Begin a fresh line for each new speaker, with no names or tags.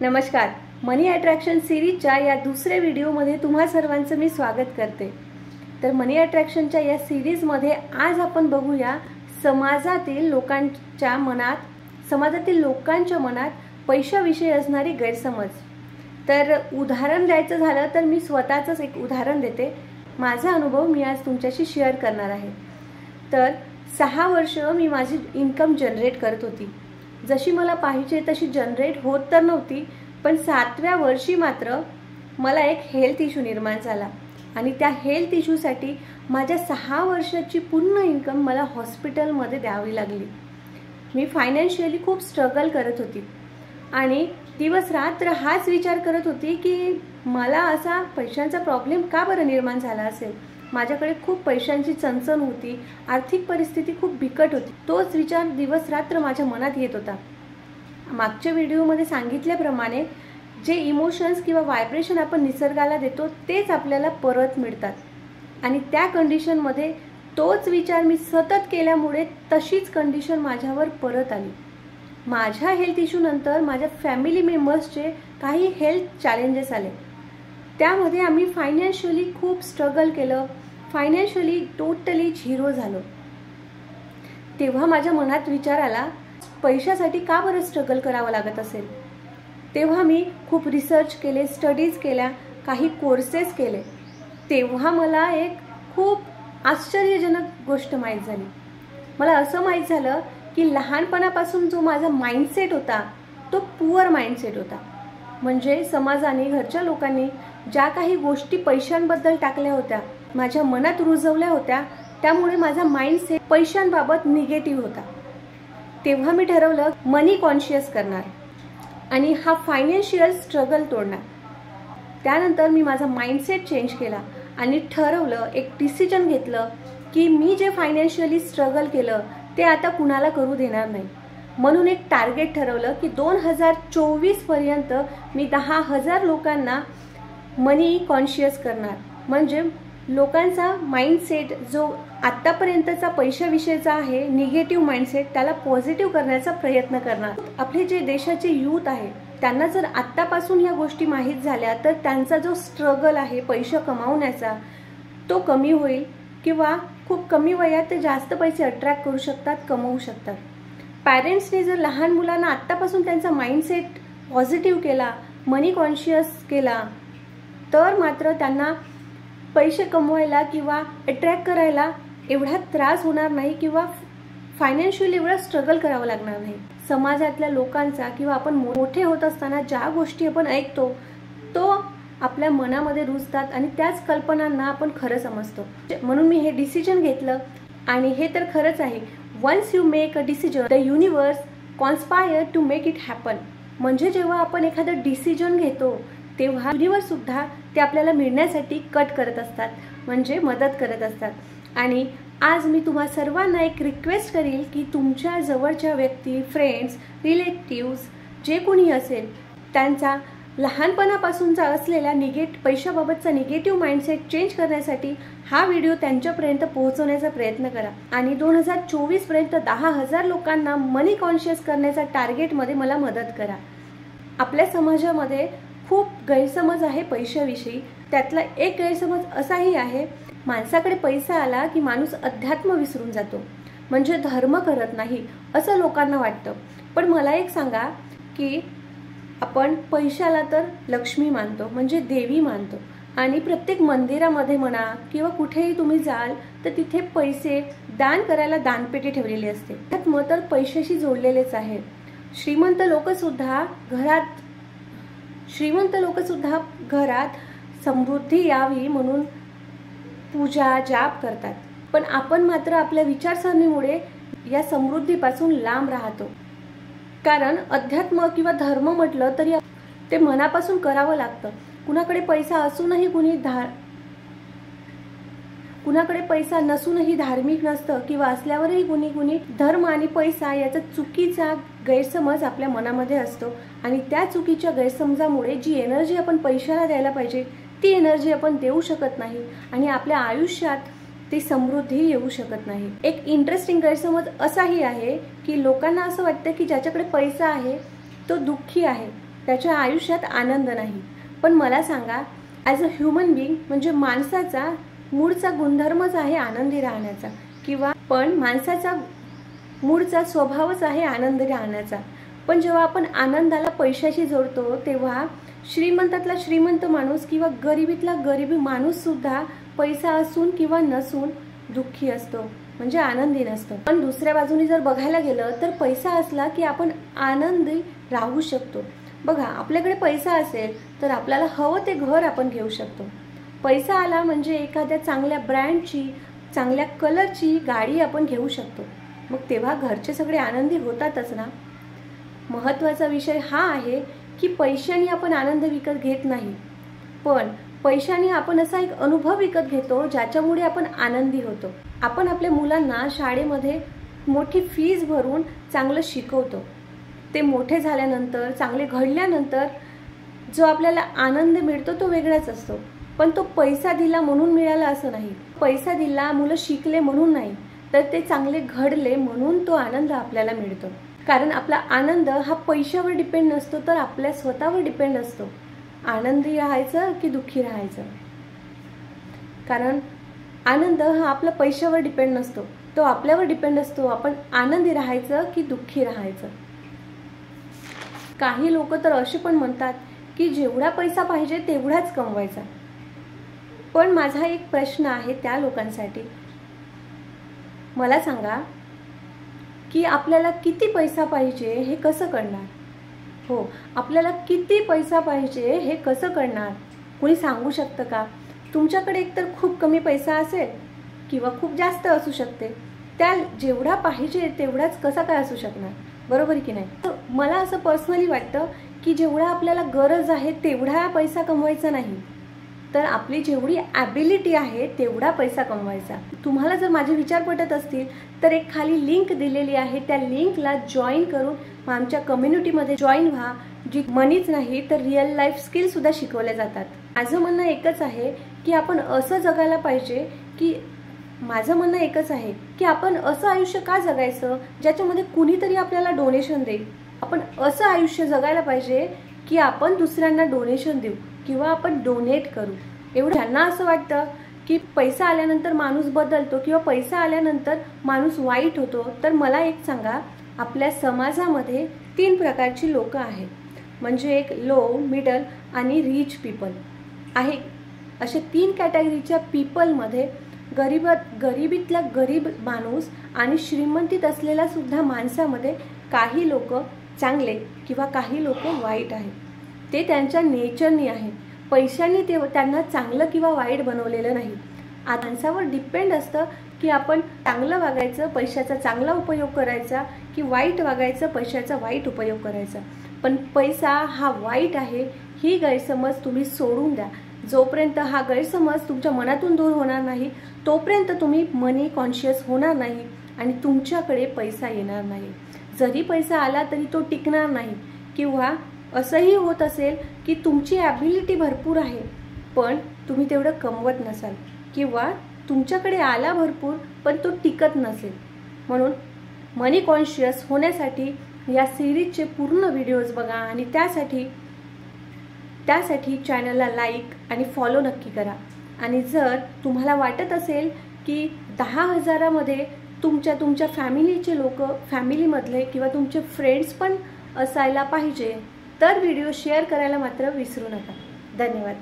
नमस्कार. मनी अट्रॅक्शन सिरीजच्या या दुसऱ्या व्हिडिओमध्ये तुम्हा सर्वांचं मी स्वागत करते. तर मनी अट्रॅक्शनच्या या सिरीजमध्ये आज आपण बघूया समाजातील लोकांच्या मनात पैशाविषयी असणारी गैरसमज. तर उदाहरण द्यायचं झालं तर मी स्वतःचंच एक उदाहरण देते. माझा अनुभव मी आज तुमच्याशी शेअर करणार आहे. तर 6 वर्ष मी माझी इन्कम जनरेट करत होती. जशी मला पाहिजे तशी जनरेट होत तर नव्हती, पण 7व्या वर्षी मात्र मला एक हेल्थ इश्यू निर्माण झाला आणि त्या हेल्थ इश्यूसाठी माझ्या 6 वर्षाची पूर्ण इन्कम मला हॉस्पिटलमध्ये द्यावी लागली. मी फायनान्शियली खूप स्ट्रगल करत होती आणि दिवस रात्र हाच विचार करत होती की मला असा पैशांचा प्रॉब्लेम का बरं निर्माण झाला असेल. माझ्याकडे खूप पैशांची चणचण होती, आर्थिक परिस्थिती खूप बिकट होती. तोच विचार दिवस रात्र माझ्या मनात येत होता. मागच्या व्हिडिओमध्ये सांगितल्याप्रमाणे जे इमोशन्स किंवा व्हायब्रेशन आपण निसर्गाला देतो तेच आपल्याला परत मिळतात आणि त्या कंडिशनमध्ये तोच विचार मी सतत केल्यामुळे तशीच कंडिशन माझ्यावर परत आली. माझ्या हेल्थ इश्यू नंतर माझ्या फॅमिली मेंबर्सचे काही हेल्थ चॅलेंजेस आले. त्यामध्ये आम्ही फायनान्शियली खूप स्ट्रगल केलं. फायनान्शियली टोटली झिरो झालो. तेव्हा माझ्या मनात विचार आला, पैशासाठी का बरं स्ट्रगल करावं लागत असेल. तेव्हा मी खूप रिसर्च केले, स्टडीज केल्या, काही कोर्सेस केले. तेव्हा मला एक खूप आश्चर्यजनक गोष्ट माहीत झाली. मला असं माहीत झालं की लहानपणापासून जो माझा माइंडसेट होता तो पुअर माइंडसेट होता. म्हणजे समाजाने, घरच्या लोकांनी ज्या काही गोष्टी पैशांबद्दल टाकल्या होत्या, माझ्या मनात रुजवल्या होत्या, त्यामुळे माझा माइंडसेट पैशांबाबत निगेटिव्ह होता. तेव्हा मी ठरवलं मनी कॉन्शियस करणार आणि हा फायनान्शियल स्ट्रगल तोडणार. त्यानंतर मी माझा माइंडसेट चेंज केला आणि ठरवलं, एक डिसिजन घेतलं की मी जे फायनान्शियली स्ट्रगल केलं ते आता कुणाला करू देणार नाही. म्हणून एक टार्गेट ठरवलं की 2024 पर्यंत मी 10,000 लोकांना मनी कॉन्शियस करणार. म्हणजे लोकांचा माइंडसेट जो आत्तापर्यंतचा पैशाविषयीचा आहे निगेटिव्ह माइंडसेट, त्याला पॉझिटिव्ह करण्याचा प्रयत्न करणार. आपले जे देशाचे यूथ आहे त्यांना जर आत्तापासून ह्या गोष्टी माहीत झाल्या तर त्यांचा जो स्ट्रगल आहे पैसे कमावण्याचा तो कमी होईल किंवा खूप कमी वयात ते जास्त पैसे अट्रॅक्ट करू शकतात, कमवू शकतात. पॅरेंट्सने जर लहान मुलांना आत्तापासून त्यांचा माइंडसेट पॉझिटिव्ह केला, मनी कॉन्शियस केला, तर मात्र त्यांना पैसे कमवायला किंवा अट्रॅक्ट करायला एवढा त्रास होणार नाही किंवा फायनान्शियली एवढा स्ट्रगल करावं लागणार नाही. समाजातल्या लोकांचा किंवा आपण मोठे होत असताना ज्या गोष्टी आपण ऐकतो तो आपल्या मनामध्ये रुजतात आणि त्याच कल्पनांना आपण खरं समजतो. म्हणून मी हे डिसिजन घेतलं आणि हे तर खरंच आहे. Once you make a decision the universe conspire to make it happen. म्हणजे जेव्हा आपण एखादं डिसिजन घेतो तेव्हा युनिवर्स सुद्धा ते आपल्याला मिळण्यासाठी कट करत असतात, म्हणजे मदत करत असतात. आणि आज मी तुम्हा सर्वांना एक रिक्वेस्ट करील की तुमच्या जवळच्या व्यक्ती, फ्रेंड्स, रिलेटिव्स जे कोणी असेल त्यांचा लहानपणापासूनचा असलेला पैशाबाबतचा निगेटिव्ह माइंडसेट चेंज करण्यासाठी हा व्हिडिओ त्यांच्यापर्यंत पोहोचवण्याचा प्रयत्न करा आणि 2024 पर्यंत 10,000 लोकांना मनी कॉन्शियस करण्याचा टार्गेटमध्ये मला मदत करा. आपल्या समाजामध्ये खूप गैरसमज आहे पैशाविषयी. त्यातला एक गैरसमज असाही आहे, माणसाकडे पैसा आला की माणूस अध्यात्म विसरून जातो, म्हणजे धर्म करत नाही असं लोकांना वाटतं. पण मला एक सांगा की आपण पैशाला तर लक्ष्मी मानतो, म्हणजे देवी मानतो आणि प्रत्येक मंदिरामध्ये म्हणा किंवा कुठेही तुम्ही जाल तर तिथे पैसे दान करायला दानपेटी ठेवलेली असते. अध्यात्म तर पैशाशी जोडलेलेच आहे. श्रीमंत लोक सुद्धा घरात समृद्धी यावी म्हणून पूजा जाप करतात. पण आपण मात्र आपल्या विचारसरणीमुळे या समृद्धीपासून लांब राहतो. कारण अध्यात्म किंवा धर्म म्हटलं तरी ते मनापासून करावं लागतं. कुणाकडे पैसा असूनही कुणाकडे पैसा नसूनही धार्मिक नसतं किंवा असल्यावरही कुणी धर्म आणि पैसा याचा चुकीचा गैरसमज आपल्या मनामध्ये असतो आणि त्या चुकीच्या गैरसमजामुळे जी एनर्जी आपण पैशाला द्यायला पाहिजे ती एनर्जी आपण देऊ शकत नाही आणि आपल्या आयुष्यात ती समृद्धी येऊ शकत नाही. एक इंटरेस्टिंग गैरसमज असाही आहे की लोकांना असं वाटतं की ज्याच्याकडे पैसा आहे तो दुःखी आहे. त्याच्या आयुष्यात आनंद नाही. पण मला सांगा, ॲज अ ह्युमन बिईंग म्हणजे माणसाचा मूळचा गुणधर्मच आहे आनंदी राहण्याचा, किंवा पण माणसाचा मूळचा स्वभावच आहे आनंदी राहण्याचा. पण जेव्हा आपण आनंदाला पैशाशी जोडतो तेव्हा श्रीमंतातला श्रीमंत माणूस किंवा गरिबीतला गरीबी माणूस सुद्धा पैसा असून किंवा नसून दुःखी असतो, म्हणजे आनंदी नसतो. पण दुसऱ्या बाजूने जर बघायला गेलं तर पैसा असला की आपण आनंदी राहू शकतो. बघा, आपल्याकडे पैसा असेल तर आपल्याला हवं ते घर आपण घेऊ शकतो. पैसा आला म्हणजे एखाद्या चांगल्या ब्रँडची, चांगल्या कलरची गाडी आपण घेऊ शकतो. मग तेव्हा घरचे सगळे आनंदी होतातच ना. महत्त्वाचा विषय हा आहे की पैशाने आपण आनंद विकत घेत नाही, पण पैशाने आपण असा एक अनुभव विकत घेतो ज्याच्यामुळे आपण आनंदी होतो. आपण आपल्या मुलांना शाळेमध्ये मोठी फीज भरून चांगलं शिकवतो. ते मोठे झाल्यानंतर, चांगले घडल्यानंतर जो आपल्याला आनंद मिळतो तो वेगळाच असतो. पण तो पैसा दिला म्हणून मिळाला असं नाही. पैसा दिला, मुलं शिकले म्हणून नाही, तर ते चांगले घडले म्हणून तो आनंद आपल्याला मिळतो. कारण आपला आनंद हा पैशावर डिपेंड नसतो, तर आपल्या स्वतःवर डिपेंड असतो. आनंदी राहायचं की दुःखी राहायचं. कारण आनंद हा आपला पैशावर डिपेंड नसतो, तो आपल्यावर डिपेंड असतो. आपण आनंदी राहायचं की दुःखी राहायचं. काही लोक तर असे पण म्हणतात की जेवढा पैसा पाहिजे तेवढाच कमवायचा. पण माझा एक प्रश्न आहे त्या लोकांसाठी. मला सांगा की आपल्याला किती पैसा पाहिजे हे कसं कळणार? हो, आपल्याला किती पैसा पाहिजे हे कसं कळणार? कोणी सांगू शकतं का? तुमच्याकडे एकतर खूप कमी पैसा असेल किंवा खूप जास्त असू शकते. त्या जेवढा पाहिजे तेवढाच कसा काय असू शकणार? बरोबर की नाही? तर मला असं पर्सनली वाटतं की जेवढा आपल्याला गरज आहे तेवढा पैसा कमवायचा नाही, तर आपली जेवढी ॲबिलिटी आहे तेवढा पैसा कमवायचा. तुम्हाला जर माझे विचार पटत असतील तर एक खाली लिंक दिलेली आहे, त्या लिंकला जॉईन करून आमच्या कम्युनिटीमध्ये जॉईन व्हा. जी मनीच नाही तर रिअल लाईफ स्किल सुद्धा शिकवल्या जातात. माझं म्हणणं एकच आहे की आपण असं जगायला पाहिजे की आपण असं आयुष्य का जगायचं ज्याच्यामध्ये कुणीतरी आपल्याला डोनेशन देईल. आपण असं आयुष्य जगायला पाहिजे की आपण दुसऱ्यांना डोनेशन देऊ किंवा आपण डोनेट करू. एवढं ज्यांना असं वाटतं की पैसा आल्यानंतर माणूस बदलतो किंवा पैसा आल्यानंतर माणूस वाईट होतो, तर मला एक सांगा, आपल्या समाजामध्ये 3 प्रकारची लोक आहेत. म्हणजे एक लो, मिडल आणि रिच पीपल आहे. असे 3 कॅटेगरीच्या पीपलमध्ये गरिबीतला गरीब माणूस आणि श्रीमंतीत असलेला सुद्धा माणसामध्ये काही लोक चांगले किंवा काही लोक वाईट आहेत. ते त्यांच्या नेचरनी आहे. पैशाने त्यांना चांगलं किंवा वाईट बनवलेलं नाही. माणसावर डिपेंड असतं की आपण चांगलं वागायचं, पैशाचा चांगला उपयोग करायचा, की वाईट वागायचं, पैशाचा वाईट उपयोग करायचा. पण पैसा हा वाईट आहे ही गैरसमज तुम्ही सोडून द्या. जोपर्यंत हा गैरसमज तुमच्या मनातून दूर होणार नाही तोपर्यंत तुम्ही मनी कॉन्शियस होणार नाही आणि तुमच्याकडे पैसा येणार नाही. जरी पैसा आला तरी तो टिकणार नाही. किंवा असंही होत असेल की तुमची ॲबिलिटी भरपूर आहे पण तुम्ही तेवढं कमवत नसाल, किंवा तुमच्याकडे आला भरपूर पण तो टिकत नसेल. म्हणून मनी कॉन्शियस होण्यासाठी या सिरीजचे पूर्ण व्हिडिओज बघा आणि त्यासाठी चॅनलला लाईक आणि फॉलो नक्की करा. आणि जर तुम्हाला वाटत असेल की 10,000मध्ये तुमच्या फॅमिलीचे लोक, फॅमिलीमधले किंवा तुमचे फ्रेंड्स पण असायला पाहिजे, तर व्हिडिओ शेअर करायला मात्र विसरू नका. धन्यवाद.